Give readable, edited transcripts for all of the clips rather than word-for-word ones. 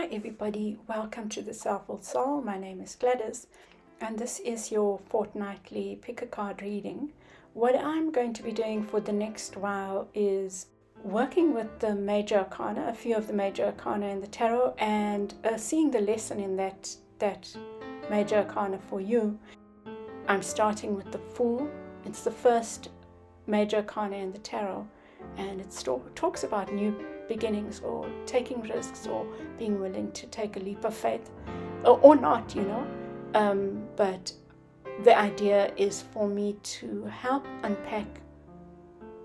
Hi everybody, welcome to the Self-Will Soul. My name is Gladys and this is your fortnightly pick a card reading. What I'm going to be doing for the next while is working with the major arcana, a few of the major arcana in the tarot, and seeing the lesson in that major arcana for you. I'm starting with the Fool. It's the first major arcana in the tarot, and it talks about new beginnings or taking risks or being willing to take a leap of faith or not, but the idea is for me to help unpack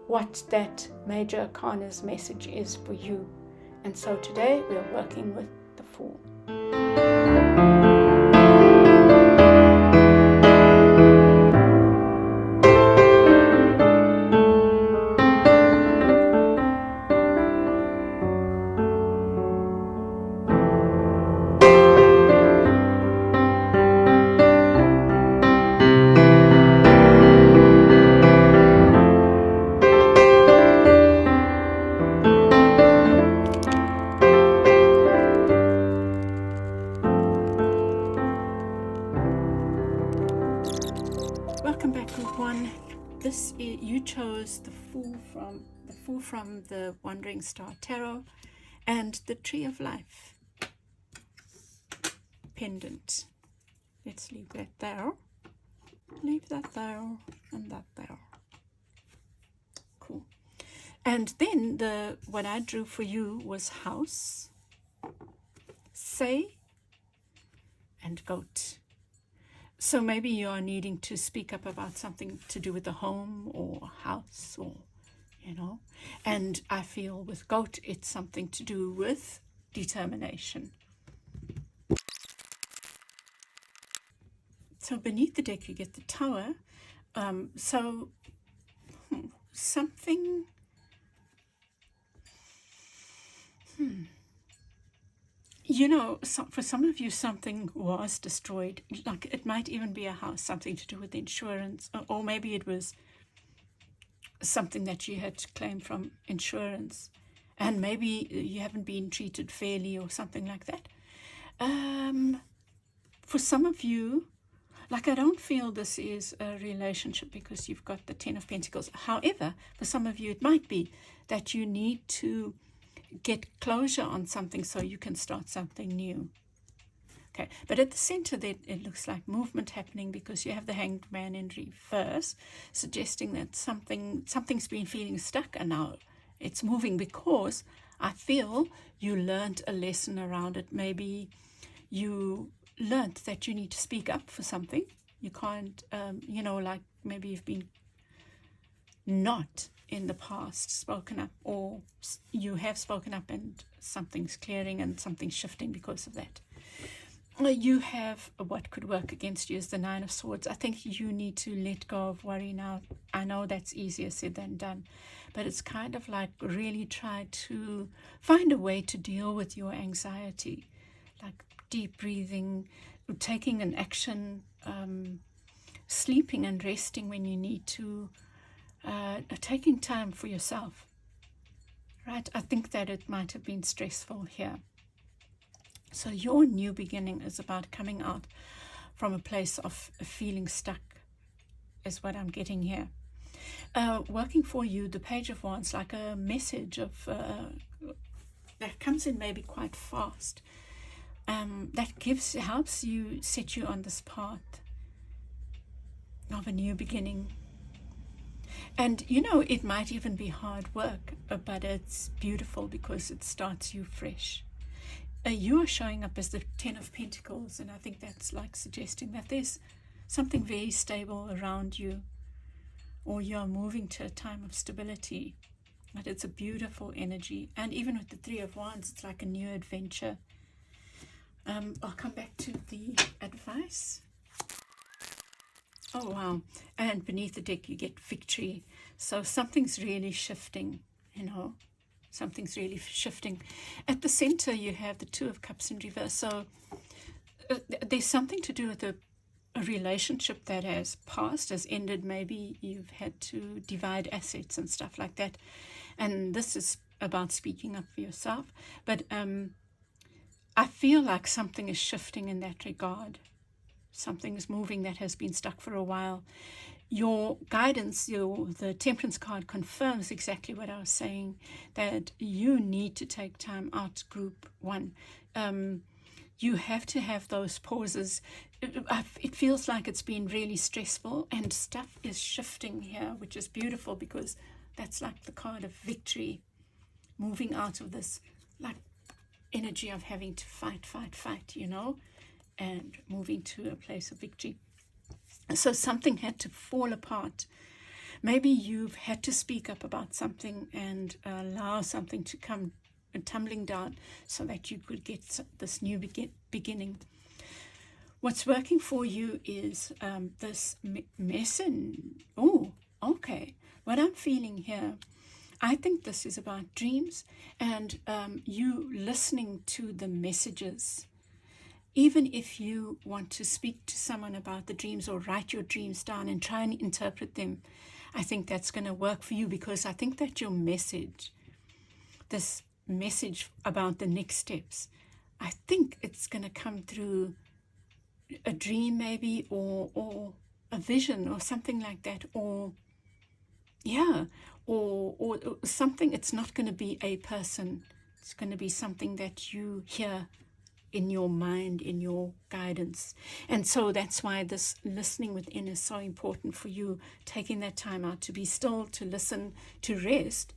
what that major arcana's message is for you. And so today we are working with the Fool. Welcome back, group one. You chose the Fool from the Wandering Star Tarot and the Tree of Life pendant. Let's leave that there. Leave that there and that there. Cool. And then what I drew for you was House, Say, and Goat. So maybe you are needing to speak up about something to do with the home or house or, And I feel with Goat, it's something to do with determination. So beneath the deck, you get the Tower. Something... for some of you, something was destroyed. Like it might even be a house, something to do with insurance, or maybe it was something that you had to claim from insurance, and maybe you haven't been treated fairly or something like that. For some of you, I don't feel this is a relationship because you've got the Ten of Pentacles. However, for some of you, it might be that you need to get closure on something so you can start something new. Okay, but at the center there, it looks like movement happening because you have the Hanged Man in reverse, suggesting that something's been feeling stuck and now it's moving because I feel you learned a lesson around it. Maybe you learned that you need to speak up for something. You can't, maybe you've been not in the past spoken up, or you have spoken up and something's clearing and something's shifting because of that. You have what could work against you is the Nine of Swords. I think you need to let go of worry now. I know that's easier said than done, but it's kind of like really try to find a way to deal with your anxiety, like deep breathing, taking an action, sleeping and resting when you need to, taking time for yourself, right? I think that it might have been stressful here. So your new beginning is about coming out from a place of feeling stuck, is what I'm getting here. Working for you, the Page of Wands, like a message of that comes in maybe quite fast. That helps you, set you on this path of a new beginning. And it might even be hard work, but it's beautiful because it starts you fresh. You are showing up as the Ten of Pentacles, and I think that's like suggesting that there's something very stable around you, or you're moving to a time of stability. But it's a beautiful energy. And even with the Three of Wands, it's like a new adventure. I'll come back to the advice. Oh, wow. And beneath the deck, you get Victory. So something's really shifting, Something's really shifting. At the center, you have the Two of Cups in reverse. So there's something to do with a relationship that has passed, has ended. Maybe you've had to divide assets and stuff like that. And this is about speaking up for yourself. But I feel like something is shifting in that regard. Something is moving that has been stuck for a while. Your guidance, the temperance card confirms exactly what I was saying, that you need to take time out, group one. You have to have those pauses. It feels like it's been really stressful and stuff is shifting here, which is beautiful because that's like the card of victory, moving out of this like energy of having to fight, and moving to a place of victory. So something had to fall apart. Maybe you've had to speak up about something and allow something to come tumbling down so that you could get this new beginning. What's working for you is this message. Oh, okay. What I'm feeling here, I think this is about dreams and you listening to the messages. Even if you want to speak to someone about the dreams or write your dreams down and try and interpret them, I think that's going to work for you, because I think that your message, this message about the next steps, I think it's going to come through a dream maybe, or a vision or something like that, or something. It's not going to be a person. It's going to be something that you hear in your mind, in your guidance. And so that's why this listening within is so important for you, taking that time out to be still, to listen, to rest,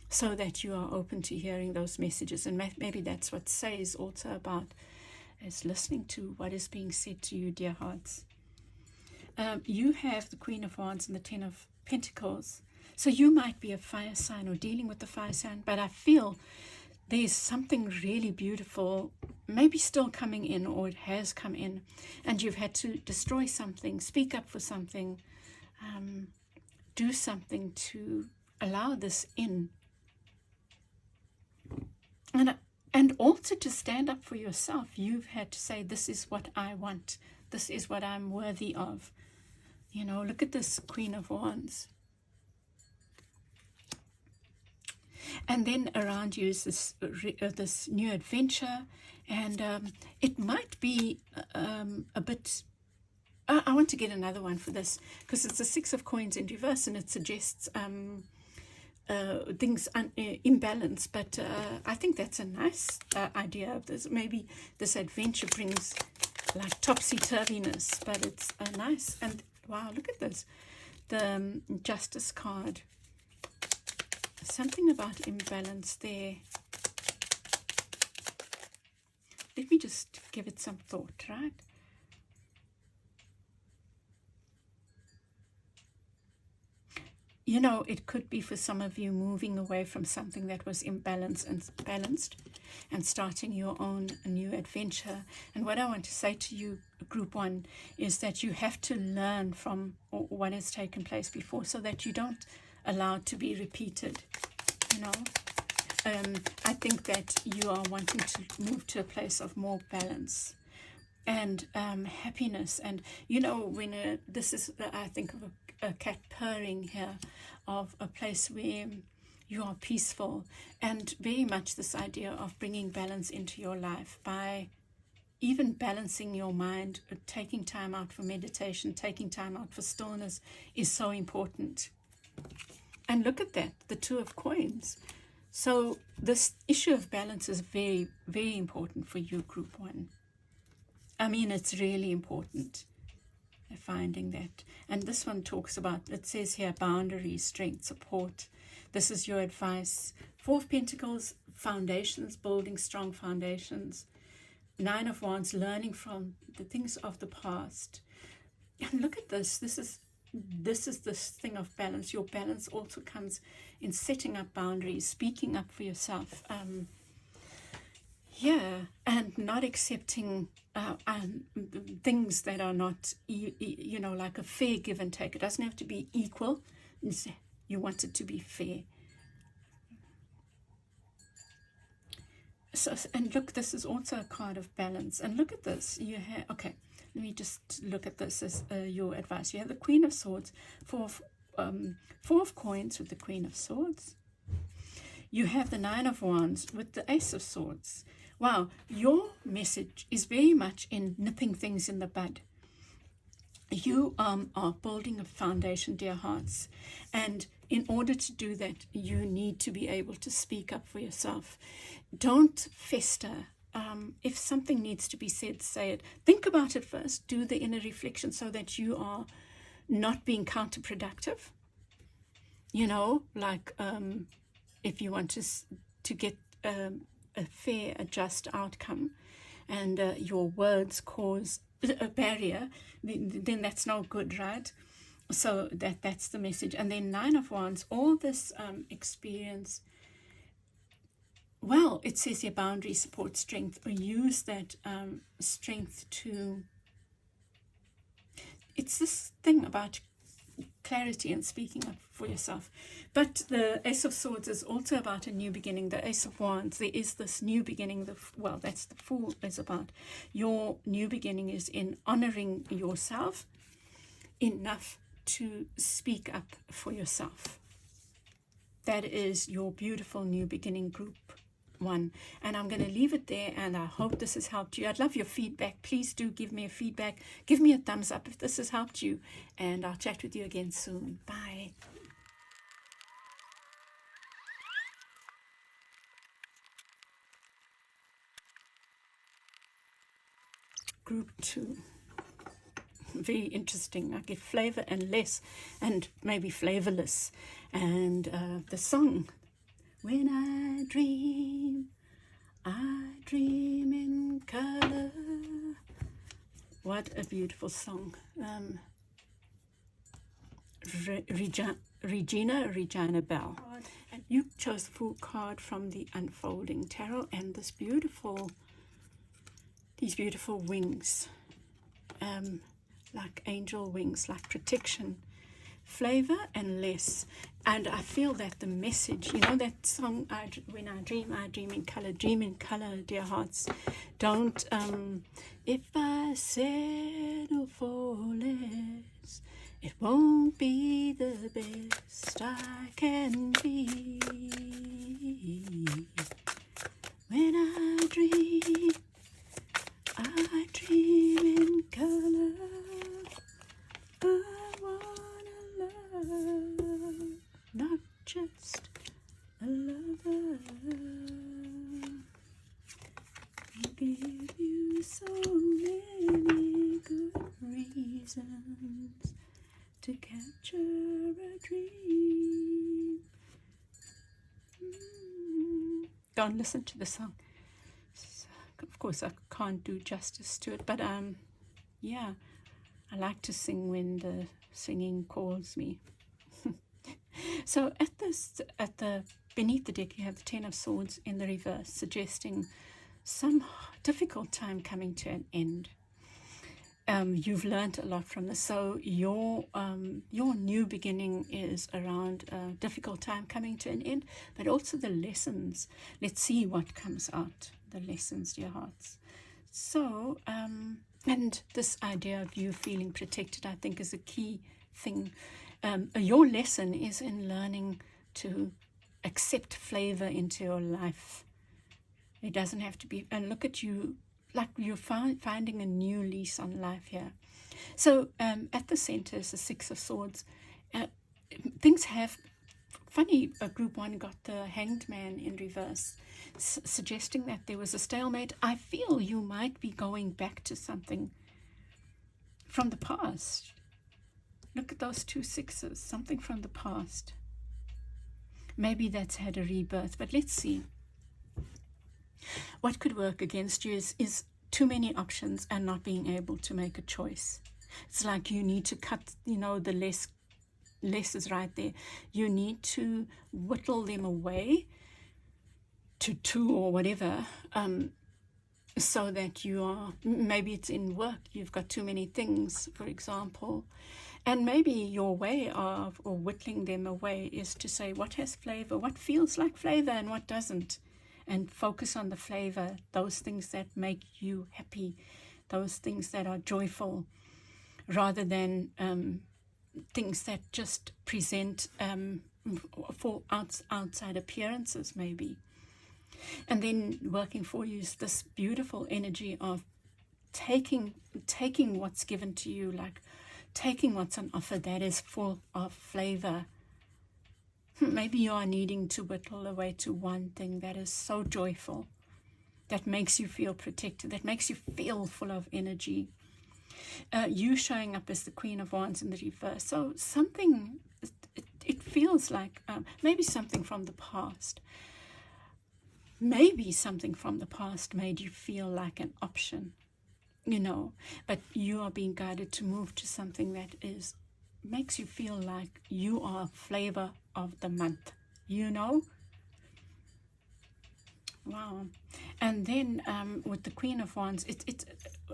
so that you are open to hearing those messages. And maybe that's what Say is also about, is listening to what is being said to you, dear hearts. You have the Queen of Wands and the Ten of Pentacles. So you might be a fire sign or dealing with the fire sign, but I feel there's something really beautiful, maybe still coming in, or it has come in, and you've had to destroy something, speak up for something, do something to allow this in. And also to stand up for yourself. You've had to say, this is what I want. This is what I'm worthy of. Look at this Queen of Wands. And then around you is this new adventure, and it might be a bit. I want to get another one for this because it's the Six of Coins in reverse, and it suggests things imbalance. But I think that's a nice idea of this. Maybe this adventure brings like topsy-turviness, but it's nice. And wow, look at this, the Justice card. Something about imbalance there. Let me just give it some thought, right? It could be for some of you moving away from something that was imbalanced and balanced and starting your own new adventure. And what I want to say to you, group one, is that you have to learn from what has taken place before so that you don't allow it to be repeated. I think that you are wanting to move to a place of more balance and happiness. And when this is, I think of a cat purring here, of a place where you are peaceful, and very much this idea of bringing balance into your life by even balancing your mind. Taking time out for meditation, taking time out for stillness is so important. And look at that, the Two of Coins. So this issue of balance is very, very important for you, group one. I mean, it's really important, finding that. And this one talks about, it says here, boundaries, strength, support. This is your advice. Four of Pentacles, foundations, building strong foundations. Nine of Wands, learning from the things of the past. And look at this. This is this thing of balance. Your balance also comes in setting up boundaries, speaking up for yourself. And not accepting things that are not, like a fair give and take. It doesn't have to be equal. You want it to be fair. So, and look, this is also a card of balance. And look at this. You have, okay, let me just look at this as your advice. You have the Queen of Swords, Four of Coins with the Queen of Swords. You have the Nine of Wands with the Ace of Swords. Wow, your message is very much in nipping things in the bud. You are building a foundation, dear hearts, and in order to do that, you need to be able to speak up for yourself. Don't fester. If something needs to be said, say it. Think about it first. Do the inner reflection so that you are not being counterproductive. You know, like if you want to get a fair, a just outcome, and your words cause a barrier, then that's no good, right? So that's the message. And then Nine of Wands, all this experience. Well, it says your boundary support strength, or use that strength to. It's this thing about clarity and speaking up for yourself. But the Ace of Swords is also about a new beginning. The Ace of Wands, there is this new beginning. Well, that's the Fool is about. Your new beginning is in honoring yourself enough to speak up for yourself. That is your beautiful new beginning, group 1. And I'm going to leave it there, and I hope this has helped you. I'd love your feedback. Please do give me a feedback. Give me a thumbs up if this has helped you, and I'll chat with you again soon. Bye. Group 2. Very interesting. I get flavor and less, and maybe flavorless. And the song, when I dream in color. What a beautiful song. Regina Bell. And you chose the Fool card from the Unfolding Tarot, and these beautiful wings, like angel wings, like protection, flavor and less. And I feel that the message, you know that song, when I dream in color, dear hearts. Don't, if I settle for less, it won't be the best I can be. When I dream in color. I wanna love, not just a lover. Give you so many good reasons to capture a dream. Don't listen to the song. Of course, I can't do justice to it, but yeah, I like to sing when the singing calls me. So at the beneath the deck, you have the Ten of Swords in the reverse, suggesting some difficult time coming to an end. You've learned a lot from this. So your new beginning is around a difficult time coming to an end, but also the lessons. Let's see what comes out. The lessons, dear hearts. So, and this idea of you feeling protected, I think, is a key thing. Your lesson is in learning to accept flavor into your life. It doesn't have to be, and look at you, like you're finding a new lease on life here. So at the center is the Six of Swords. Things have, funny, group 1 got the Hanged Man in reverse, suggesting that there was a stalemate. I feel you might be going back to something from the past. Look at those 2 sixes, something from the past. Maybe that's had a rebirth, but let's see. What could work against you is too many options and not being able to make a choice. It's like you need to cut, the less is right there. You need to whittle them away to 2 or whatever, so that you are, maybe it's in work, you've got too many things, for example. And maybe your way of, or whittling them away, is to say what has flavor, what feels like flavor and what doesn't. And focus on the flavor, those things that make you happy, those things that are joyful, rather than things that just present for outside appearances, maybe. And then working for you is this beautiful energy of taking what's given to you, like taking what's on offer that is full of flavor. Maybe you are needing to whittle away to one thing that is so joyful, that makes you feel protected, that makes you feel full of energy. You showing up as the Queen of Wands in the reverse. So something, it feels like maybe something from the past. Maybe something from the past made you feel like an option, but you are being guided to move to something that makes you feel like you are flavor of the month, Wow. And then with the Queen of Wands, it's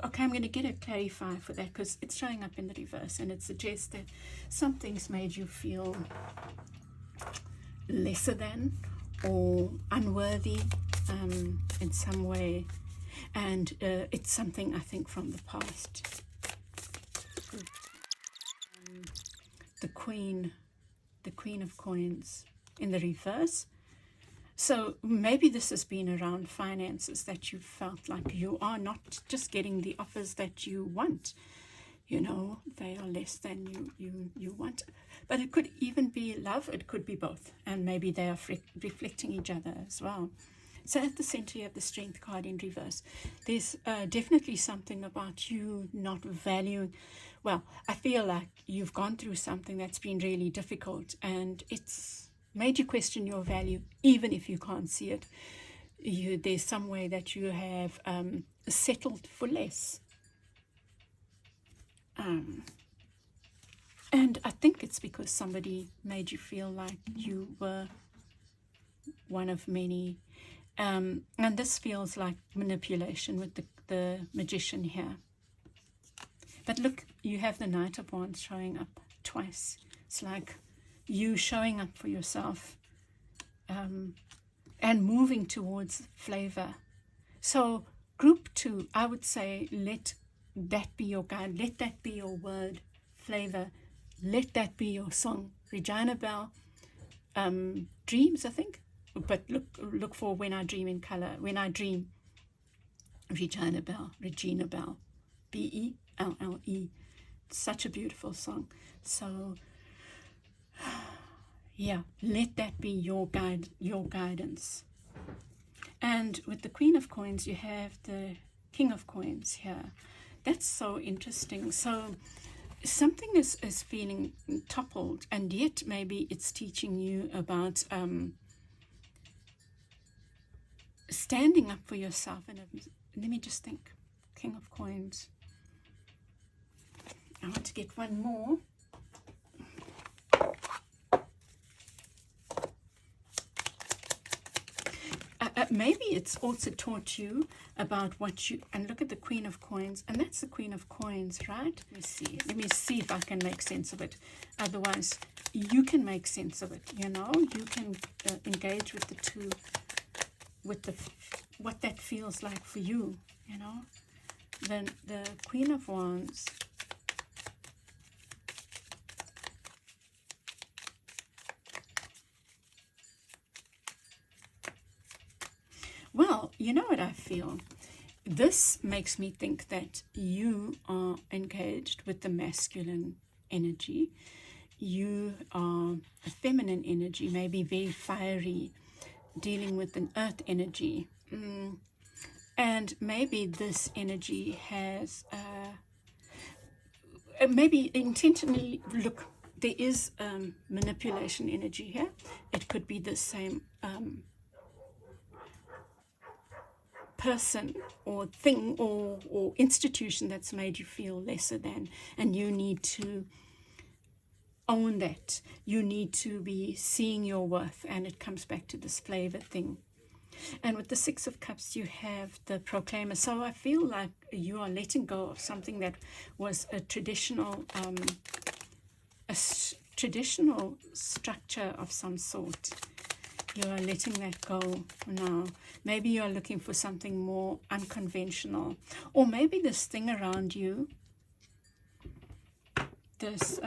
okay, I'm going to get a clarify for that, because it's showing up in the reverse, and it suggests that something's made you feel lesser than or unworthy in some way, and it's something, I think, from the past. The Queen of Coins in the reverse. So maybe this has been around finances, that you felt like you are not just getting the offers that you want. They are less than you want. But it could even be love. It could be both. And maybe they are reflecting each other as well. So at the center, you have the Strength card in reverse. There's definitely something about you not valuing. Well, I feel like you've gone through something that's been really difficult, and it's made you question your value, even if you can't see it. There's some way that you have settled for less. And I think it's because somebody made you feel like you were one of many. And this feels like manipulation with the Magician here. But look, you have the Knight of Wands showing up twice. It's like you showing up for yourself and moving towards flavor. So group 2, I would say, let that be your guide. Let that be your word, flavor. Let that be your song. Regina Bell, Dreams, I think. But look for When I Dream in Color. When I Dream, Regina Bell, Belle. Such a beautiful song. So yeah, let that be your guidance. And with the Queen of Coins, you have the King of Coins here. That's so interesting. So something is feeling toppled, and yet maybe it's teaching you about standing up for yourself. And let me just think. King of Coins. I want to get one more. Maybe it's also taught you about what you, and look at the Queen of Coins, and that's the Queen of Coins, right? Let me see if I can make sense of it. Otherwise, you can make sense of it, you can engage with the two, with what that feels like for you, Then the Queen of Wands, well, you know what I feel? This makes me think that you are engaged with the masculine energy. You are a feminine energy, maybe very fiery, dealing with an earth energy. And maybe this energy has, maybe intentionally, look, there is manipulation energy here. It could be the same person or thing or institution that's made you feel lesser than, and you need to own that. You need to be seeing your worth, and it comes back to this flavor thing. And with the Six of Cups, you have the Proclaimer. So I feel like you are letting go of something that was a traditional structure of some sort. You are letting that go now. Maybe you are looking for something more unconventional. Or maybe this thing around you, this,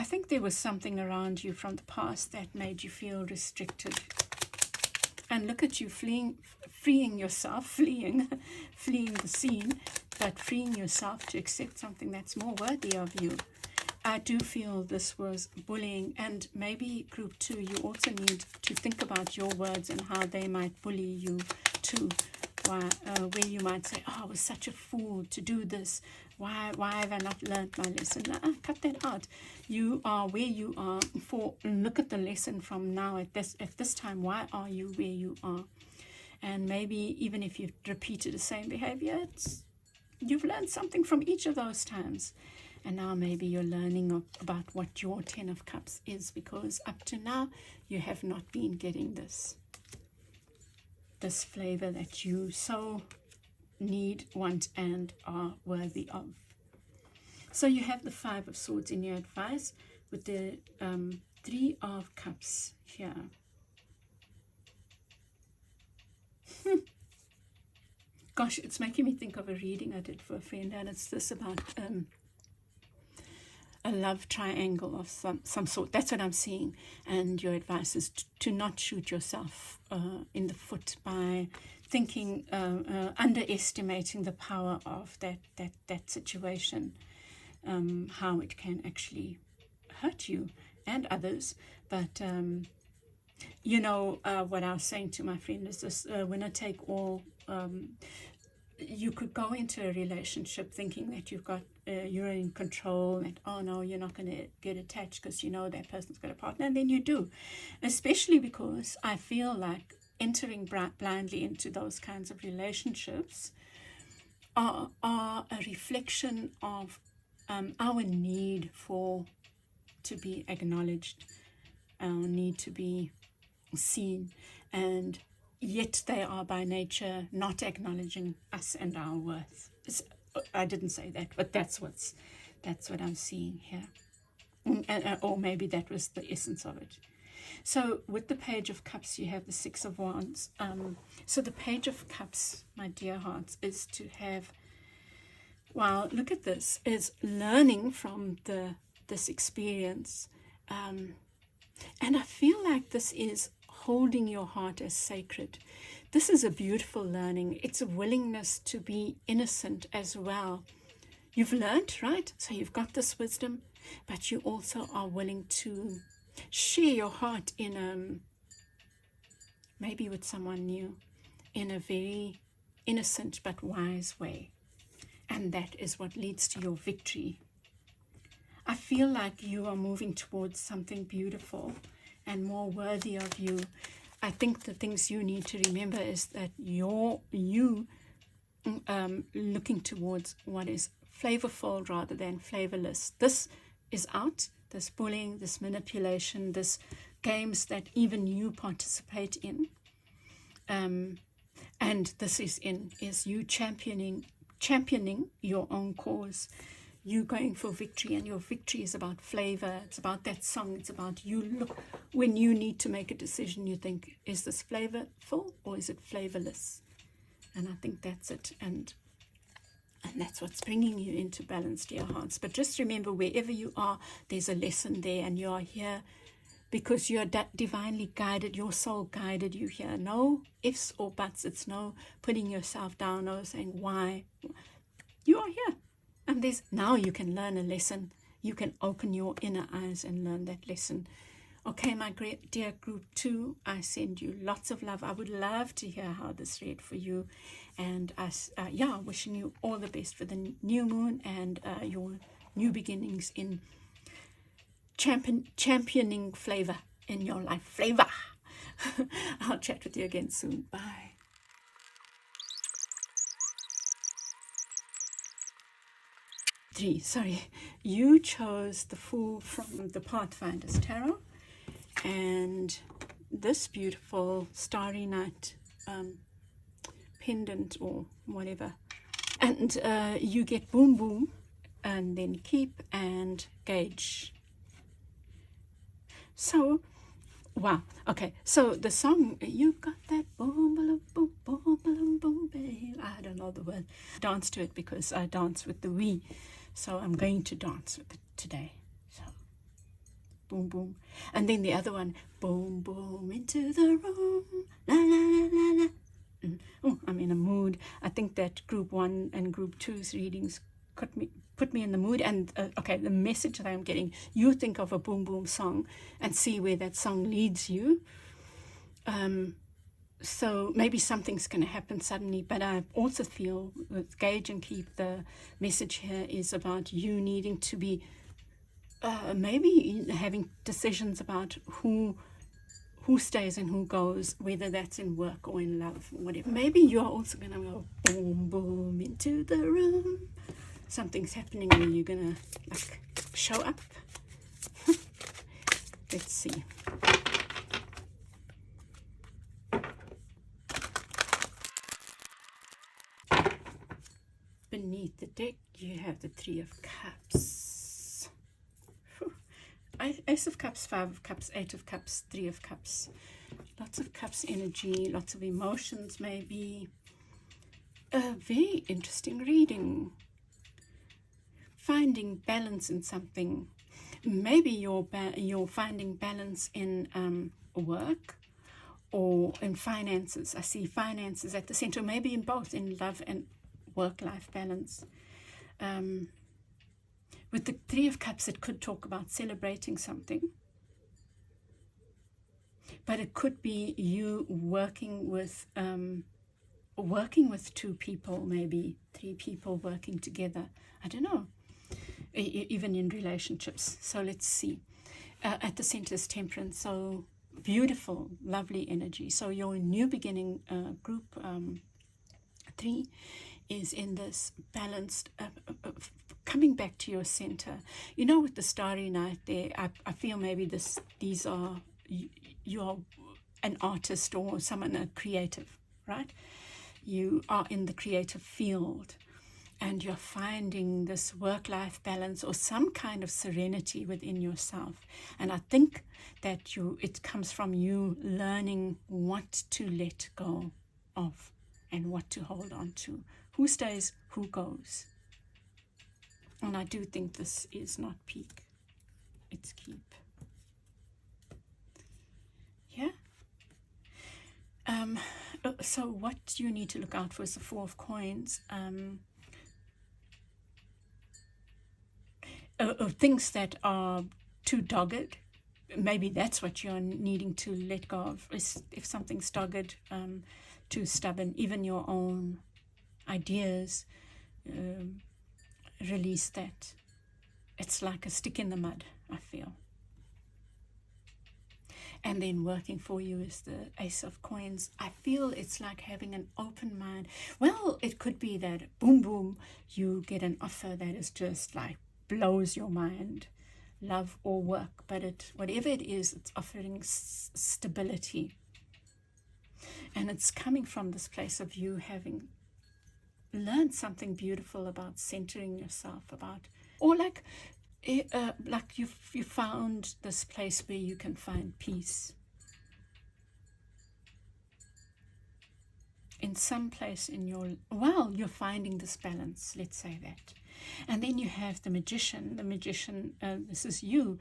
I think there was something around you from the past that made you feel restricted. And look at you freeing yourself, fleeing the scene, but freeing yourself to accept something that's more worthy of you. I do feel this was bullying, and maybe group 2, you also need to think about your words and how they might bully you too. Where you might say, oh, I was such a fool to do this. Why have I not learned my lesson? Cut that out. You are where you are. Look at the lesson from now at this time. Why are you where you are? And maybe even if you've repeated the same behavior, you've learned something from each of those times. And now maybe you're learning about what your 10 of Cups is, because up to now you have not been getting this flavor that you so need, want, and are worthy of. So you have the 5 of Swords in your advice with the 3 of Cups here. Gosh, it's making me think of a reading I did for a friend, and it's this about a love triangle of some sort. That's what I'm seeing. And your advice is to not shoot yourself in the foot by thinking, underestimating the power of that situation, how it can actually hurt you and others. But what I was saying to my friend is this: winner take all. You could go into a relationship thinking that you're in control, and oh no, you're not going to get attached because you know that person's got a partner, and then you do. Especially because I feel like entering blindly into those kinds of relationships are a reflection of our need to be acknowledged, our need to be seen, and yet they are by nature not acknowledging us and our worth. I didn't say that, but that's what I'm seeing here. Or maybe that was the essence of it. So with the Page of Cups, you have the 6 of Wands. So the Page of Cups, my dear hearts, is to have, wow, look at this, is learning from this experience. And I feel like this is holding your heart as sacred. This is a beautiful learning. It's a willingness to be innocent as well. You've learned, right? So you've got this wisdom, but you also are willing to share your heart in maybe with someone new, in a very innocent but wise way. And that is what leads to your victory. I feel like you are moving towards something beautiful and more worthy of you. I think the things you need to remember is that you looking towards what is flavorful rather than flavorless. This is out, this bullying, this manipulation, this games that even you participate in. And this is you championing your own cause. You going for victory, and your victory is about flavor. It's about that song. It's about you look when you need to make a decision. You think, is this flavorful or is it flavorless? And I think that's it. And that's what's bringing you into balance, dear hearts. But just remember, wherever you are, there's a lesson there, and you are here because you are divinely guided. Your soul guided you here. No ifs or buts. It's no putting yourself down or saying why. You are here. And now you can learn a lesson. You can open your inner eyes and learn that lesson. Okay, my great dear group 2, I send you lots of love. I would love to hear how this read for you. And wishing you all the best for the new moon and your new beginnings in championing flavor in your life. Flavor. I'll chat with you again soon. Bye. You chose the Fool from the Pathfinder's Tarot, and this beautiful Starry Night pendant or whatever, and you get Boom Boom, and then Keep and Gauge. So, wow, okay, so the song, you got that boom, boom, boom, boom, boom, boom, babe. I don't know the word. Dance to it because I dance with the we. So I'm going to dance with it today. So boom, boom. And then the other one, boom, boom, into the room, la, la, la, la, la. Oh, I'm in a mood. I think that group 1 and group 2's readings put me in the mood. And okay, the message that I'm getting, you think of a boom boom song and see where that song leads you. So maybe something's going to happen suddenly, but I also feel with Gauge and Keep, the message here is about you needing to be maybe having decisions about who stays and who goes, whether that's in work or in love or whatever. Maybe you're also going to go boom, boom into the room. Something's happening where you're going to like show up. Let's see. Beneath the deck, you have the 3 of Cups. Ace of Cups, 5 of Cups, 8 of Cups, 3 of Cups. Lots of Cups energy, lots of emotions maybe. A very interesting reading. Finding balance in something. Maybe you're finding balance in work or in finances. I see finances at the center, maybe in both, in love and work-life balance. With the 3 of Cups, it could talk about celebrating something. But it could be you working with 2 people, maybe 3 people working together. I don't know. Even in relationships. So let's see. At the center is Temperance. So beautiful, lovely energy. So your new beginning group 3 is in this balanced, coming back to your center. You know, with the Starry Night there, I feel maybe these are, you're an artist or someone, a creative, right? You are in the creative field and you're finding this work-life balance or some kind of serenity within yourself. And I think that it comes from you learning what to let go of and what to hold on to. Who stays, who goes. And I do think this is not peak, it's keep. Yeah. So what you need to look out for is the 4 of Coins. Things that are too dogged. Maybe that's what you're needing to let go of. If something's dogged, too stubborn, even your own ideas, release that. It's like a stick in the mud, I feel. And then working for you is the Ace of Coins. I feel it's like having an open mind. Well, it could be that boom, boom, you get an offer that is just like blows your mind, love or work. But whatever it is, it's offering stability. And it's coming from this place of you having learned something beautiful about centering yourself, or like you found this place where you can find peace in some place in you're finding this balance, let's say that. And then you have the Magician. This is you.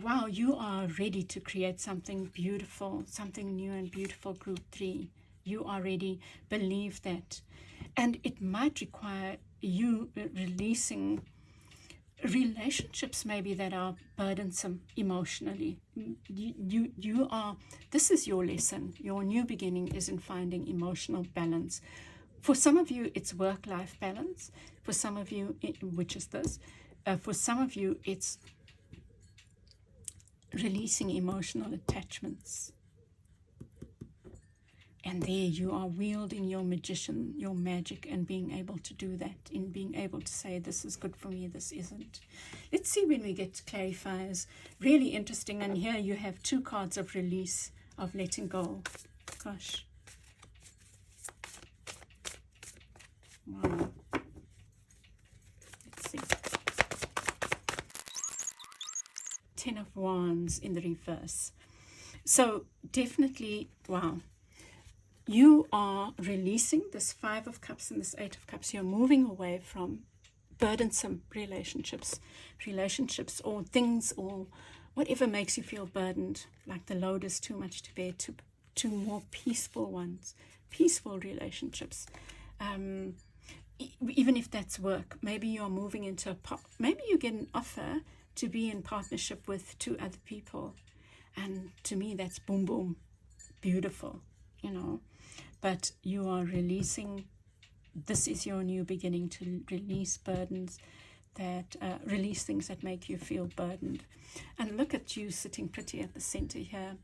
Wow, you are ready to create something beautiful, something new and beautiful, group 3. You already believe that. And it might require you releasing relationships maybe that are burdensome emotionally. You are, this is your lesson. Your new beginning is in finding emotional balance. For some of you, it's work-life balance. For some of you, which is this, for some of you, it's releasing emotional attachments. And there you are wielding your magician, your magic, and being able to do that, in being able to say, this is good for me, this isn't. Let's see when we get to clarifiers. Really interesting. And here you have 2 cards of release, of letting go. Gosh. Wow. Let's see. 10 of Wands in the reverse. So definitely, wow. You are releasing this 5 of Cups and this 8 of Cups. You're moving away from burdensome relationships or things or whatever makes you feel burdened, like the load is too much to bear, to more peaceful ones, peaceful relationships. Even if that's work, maybe you're moving into maybe you get an offer to be in partnership with 2 other people. And to me, that's boom, boom, beautiful, But you are releasing, this is your new beginning, to release burdens, that release things that make you feel burdened. And look at you sitting pretty at the center here.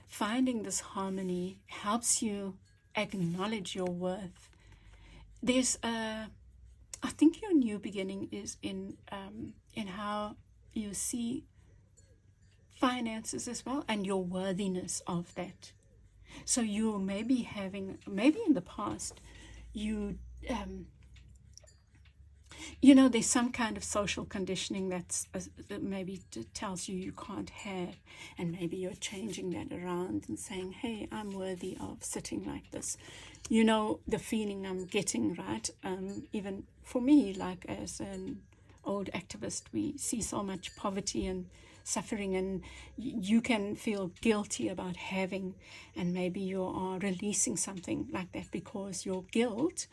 Finding this harmony helps you acknowledge your worth. There's I think your new beginning is in how you see finances as well, and your worthiness of that. So you may be maybe in the past, there's some kind of social conditioning that maybe tells you can't have, and maybe you're changing that around and saying, hey, I'm worthy of sitting like this. The feeling I'm getting, right? Even for me, like as an old activist, we see so much poverty and suffering, and you can feel guilty about having, and maybe you are releasing something like that because your guilt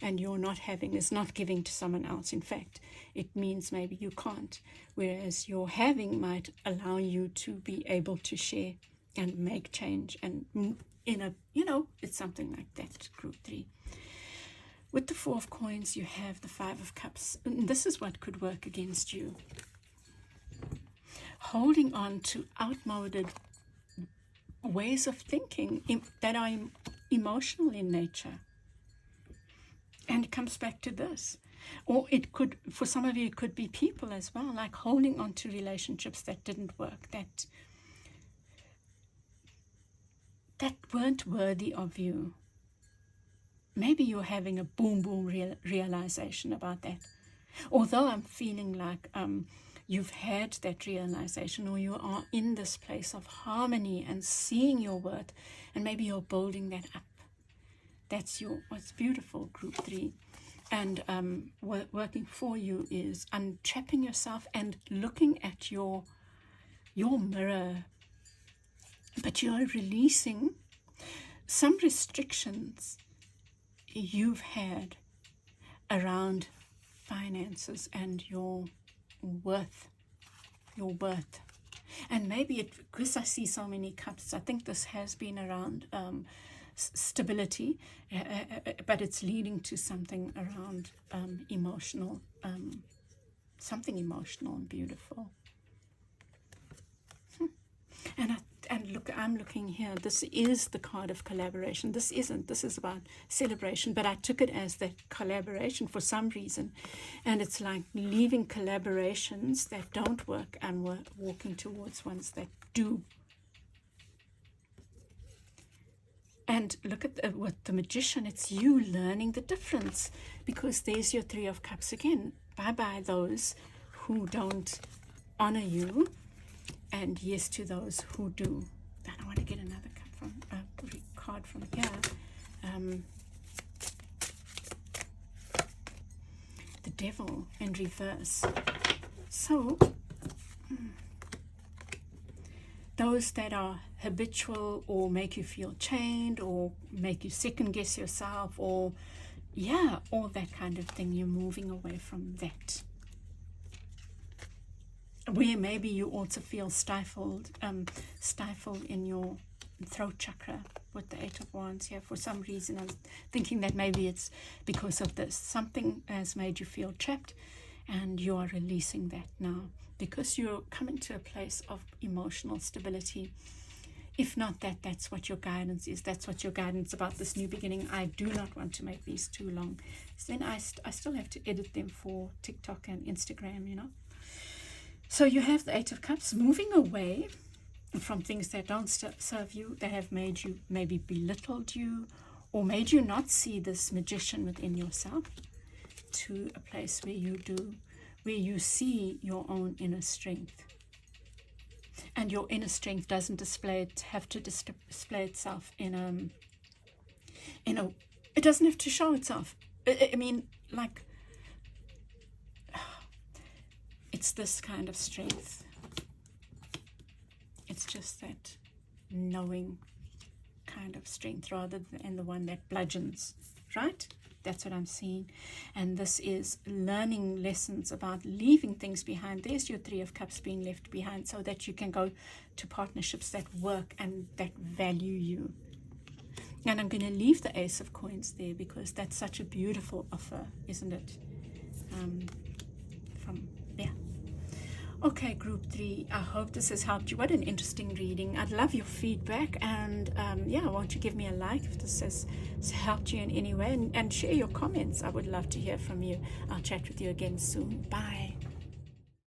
and your not having is not giving to someone else. In fact, it means maybe you can't, whereas your having might allow you to be able to share and make change, and it's something like that. Group 3. With the 4 of coins, you have the 5 of cups, and this is what could work against you. Holding on to outmoded ways of thinking that are emotional in nature. And it comes back to this. Or it could, for some of you, it could be people as well, like holding on to relationships that didn't work, that weren't worthy of you. Maybe you're having a boom, boom realization about that. Although I'm feeling like you've had that realization, or you are in this place of harmony and seeing your worth, and maybe you're building that up. That's what's beautiful, group 3. And working for you is untrapping yourself and looking at your mirror. But you're releasing some restrictions you've had around finances and your worth. And maybe because I see so many cups, I think this has been around stability, but it's leading to something around emotional, something emotional and beautiful. And look, I'm looking here. This is the card of collaboration. This isn't. This is about celebration. But I took it as that collaboration for some reason. And it's like leaving collaborations that don't work and walking towards ones that do. And look at with the Magician. It's you learning the difference. Because there's your 3 of Cups again. Bye-bye those who don't honor you. And yes to those who do. And I want to get another card from here. The Devil in reverse. So, those that are habitual or make you feel chained or make you second guess yourself, or all that kind of thing, you're moving away from that. Where maybe you also feel stifled in your throat chakra with the 8 of Wands here. For some reason, I'm thinking that maybe it's because of this. Something has made you feel trapped, and you are releasing that now because you're coming to a place of emotional stability. If not that, that's what your guidance is. That's what your guidance about this new beginning. I do not want to make these too long. So then I still have to edit them for TikTok and Instagram, So you have the 8 of Cups, moving away from things that don't serve you, that have made you, maybe belittled you, or made you not see this magician within yourself, to a place where you see your own inner strength. And your inner strength doesn't have to display itself it doesn't have to show itself. I mean, like, it's this kind of strength It's just that knowing kind of strength rather than the one that bludgeons, right? That's what I'm seeing. And this is learning lessons about leaving things behind. There's your Three of Cups being left behind, so that you can go to partnerships that work and that value you. And I'm going to leave the Ace of Coins there because that's such a beautiful offer, isn't it? Okay, group 3, I hope this has helped you. What an interesting reading. I'd love your feedback, and yeah, won't you give me a like if this has helped you in any way, and share your comments. I would love to hear from you. I'll chat with you again soon. Bye.